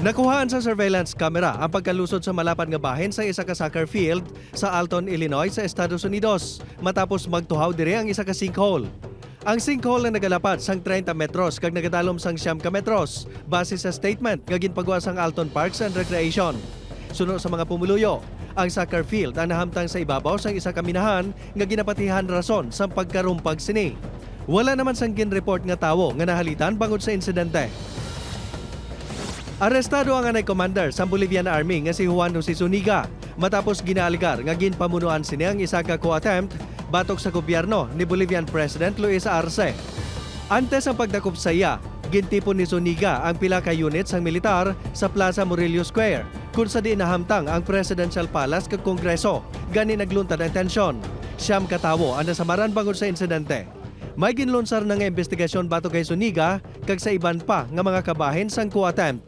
Nakuhaan sa surveillance camera ang pagkalusod sa malapad nga bahin sa isa ka soccer field sa Alton, Illinois sa Estados Unidos matapos magtuhaw dire ang isa ka sinkhole. Ang sinkhole na nagalapad sang 30 metros kag nagadalom sang 9 ka metros base sa statement nga ginpagawa sang Alton Parks and Recreation. Suno sa mga pumuluyo, ang soccer field ang nahamtang sa ibabaw sang isa ka minahan nga ginapatihan rason sa pagkarumpag sini. Wala naman sang ginreport nga tawo nga nahalitan bangod sa insidente. Arestado ang anay commander sa Bolivian Army nga si Juan Jose Zuniga matapos ginaligar nga ginpamunuan sini ang isa ka coup attempt batok sa gobyerno ni Bolivian President Luis Arce. Antes ang pagdakop sa iya, gintipon ni Zuniga ang pila ka units sang militar sa Plaza Murillo Square kung sa di nahamtang ang Presidential Palace kag Kongreso gani nagluntad ang tensyon. Siyam ka tawo ang nasamaran bangod sa insidente. May ginlunsar na nga investigasyon batok kay Zuniga kag sa iban pa nga mga kabahin sang coup attempt.